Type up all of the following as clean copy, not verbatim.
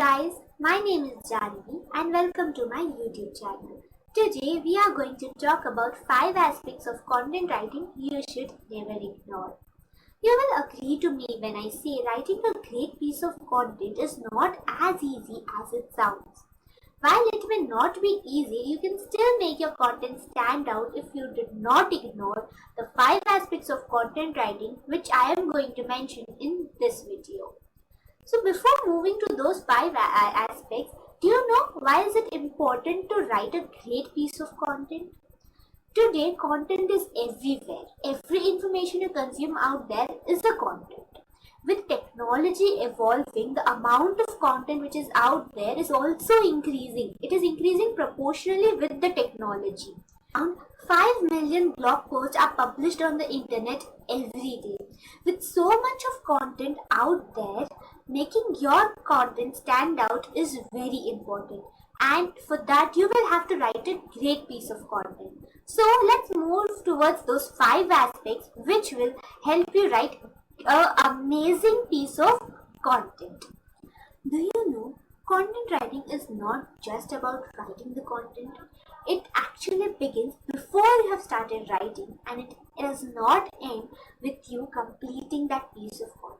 guys, my name is Janvi and welcome to my YouTube channel. Today we are going to talk about 5 aspects of content writing you should never ignore. You will agree to me when I say writing a great piece of content is not as easy as it sounds. While it may not be easy, you can still make your content stand out if you did not ignore the 5 aspects of content writing which I am going to mention in this video. So before moving to those 5 aspects, do you know why is it important to write a great piece of content? Today, content is everywhere. Every information you consume out there is a content. With technology evolving, the amount of content which is out there is also increasing. It is increasing proportionally with the technology. Around 5 million blog posts are published on the internet every day. With so much of content out there, making your content stand out is very important. And for that, you will have to write a great piece of content. So let's move towards those 5 aspects which will help you write an amazing piece of content. Do you know, content writing is not just about writing the content. It actually begins before you have started writing, and it does not end with you completing that piece of content.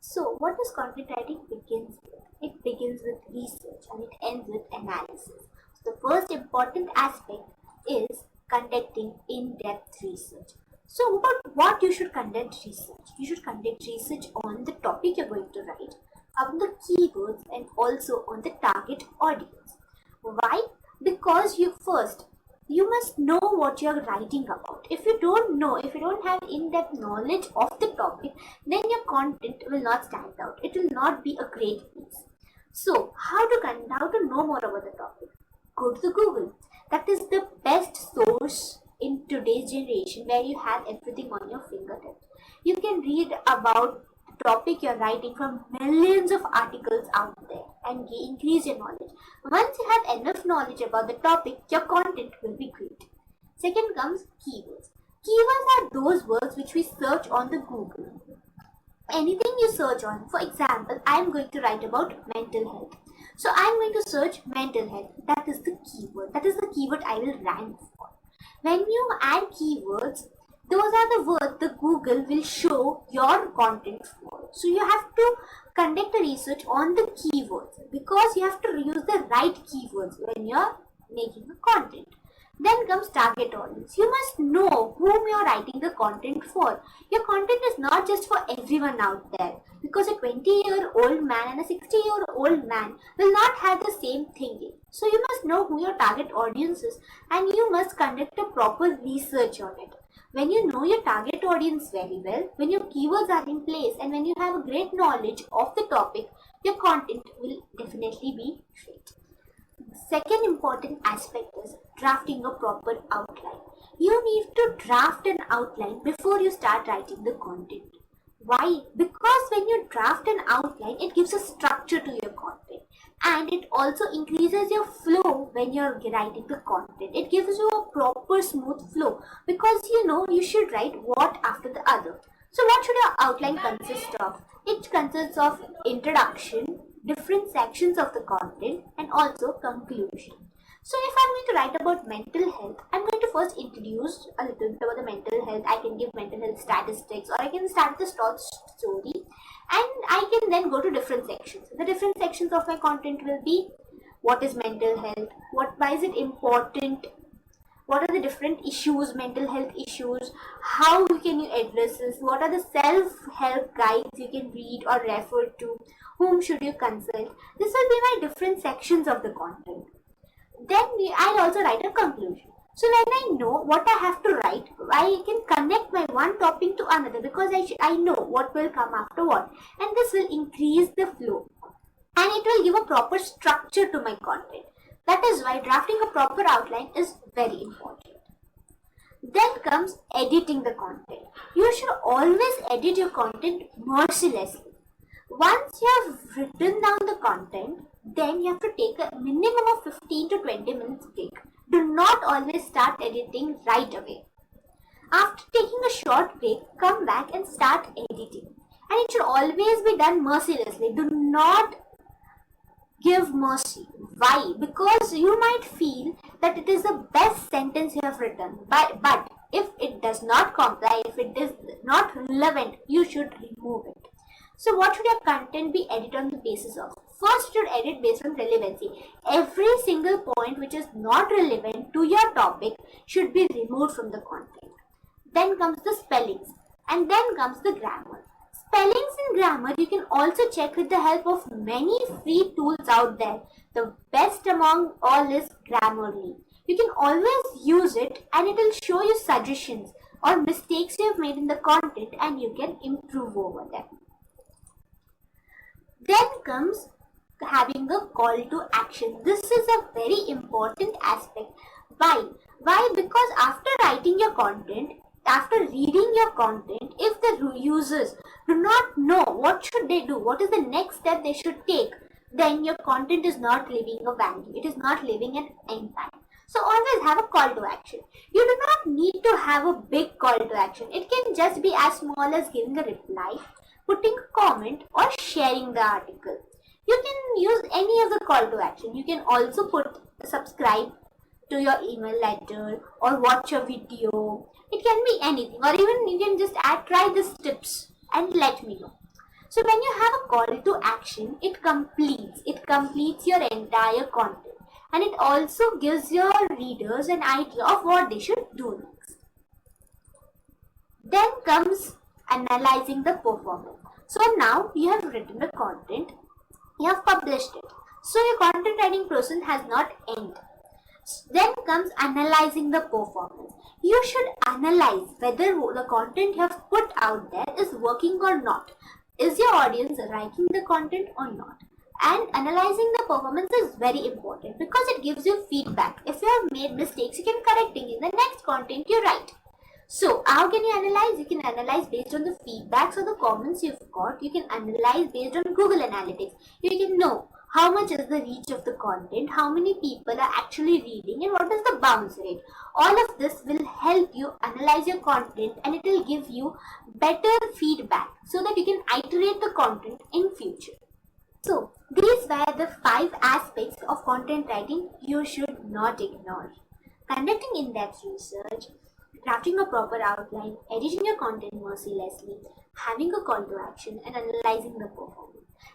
So what does content writing begins with? It begins with research and it ends with analysis. So the first important aspect is conducting in-depth research. So about what you should conduct research? You should conduct research on the topic you're going to write, on the keywords, and also on the target audience. Why? Because you must know what you're writing about. If you don't have in-depth knowledge of the topic, then your content will not stand out. It will not be a great piece. So how to know more about the topic? Go to the Google. That is the best source in today's generation, where you have everything on your fingertips. You can read about the topic you're writing from millions of articles out there and increase your knowledge. Once you have enough knowledge about the topic, your content will be great. Second comes keywords. Keywords are those words which we search on the Google. Anything you search on. For example, I am going to write about mental health. So I am going to search mental health. That is the keyword. That is the keyword I will rank for. When you add keywords, those are the words the Google will show your content for. So you have to conduct a research on the keywords, because you have to use the right keywords when you are making the content. Then comes target audience. You must know whom you are writing the content for. Your content is not just for everyone out there, because a 20-year-old man and a 60-year-old man will not have the same thinking. So you must know who your target audience is, and you must conduct a proper research on it. When you know your target audience very well, when your keywords are in place, and when you have a great knowledge of the topic, your content will definitely be great. Second important aspect is drafting a proper outline. You need to draft an outline before you start writing the content. Why? Because when you draft an outline, it gives a structure to your content, and it also increases your flow when you're writing the content. It gives you a proper smooth flow, because you should write what after the other. So what should your outline consist of? It consists of introduction, different sections of the content, and also conclusion. So if I'm going to write about mental health, I'm going to first introduce a little bit about the mental health. I can give mental health statistics, or I can start the short story, and I can then go to different sections. The different sections of my content will be: what is mental health? Why is it important? What are the different issues, mental health issues? How can you address this? What are the self-help guides you can read or refer to? Whom should you consult? This will be my different sections of the content. Then I'll also write a conclusion. So when I know what I have to write, I can connect my one topic to another, because I know what will come after what. And this will increase the flow. And it will give a proper structure to my content. That is why drafting a proper outline is very important. Then comes editing the content. You should always edit your content mercilessly. Once you have written down the content, then you have to take a minimum of 15 to 20 minutes break. Do not always start editing right away. After taking a short break, come back and start editing. And it should always be done mercilessly. Do not Give mercy. Why? Because you might feel that it is the best sentence you have written, but if it does not comply, if it is not relevant, you should remove it. So what should your content be edited on the basis of? First, you should edit based on relevancy. Every single point which is not relevant to your topic should be removed from the content. Then comes the spellings, and then comes the grammar. Spellings and grammar you can also check with the help of many free tools out there. The best among all is Grammarly. You can always use it and it will show you suggestions or mistakes you have made in the content and you can improve over them. Then comes having a call to action. This is a very important aspect. Why? Why? Because after writing your content, after reading your content, if the users do not know what should they do, what is the next step they should take, then your content is not leaving a value. It is not leaving an impact. So always have a call to action. You do not need to have a big call to action. It can just be as small as giving a reply, putting a comment, or sharing the article. You can use any of the call to action. You can also put subscribe to your email letter or watch a video. It can be anything, or even you can just add try these tips and let me know. So when you have a call to action, it completes your entire content, and it also gives your readers an idea of what they should do next. Then comes analyzing the performance. So now you have written the content, you have published it. So your content writing process has not ended. Then comes analyzing the performance. You should analyze whether the content you have put out there is working or not. Is your audience liking the content or not? And analyzing the performance is very important because it gives you feedback. If you have made mistakes, you can correct it in the next content you write. So how can you analyze? You can analyze based on the feedbacks or the comments you've got. You can analyze based on Google Analytics. You can know how much is the reach of the content, how many people are actually reading, and what is the bounce rate. All of this will help you analyze your content and it will give you better feedback so that you can iterate the content in future. So these were the 5 aspects of content writing you should not ignore. Conducting in-depth research, drafting a proper outline, editing your content mercilessly, having a call to action, and analyzing the performance.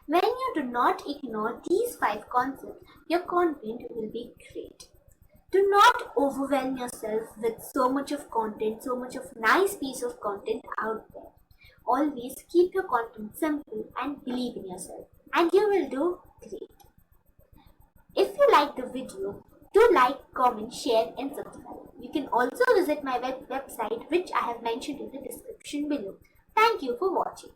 When you do not ignore these 5 concepts, your content will be great. Do not overwhelm yourself with so much of content, so much of nice piece of content out there. Always keep your content simple and believe in yourself, and you will do great. If you like the video, do like, comment, share and subscribe. You can also visit my website which I have mentioned in the description below. Thank you for watching.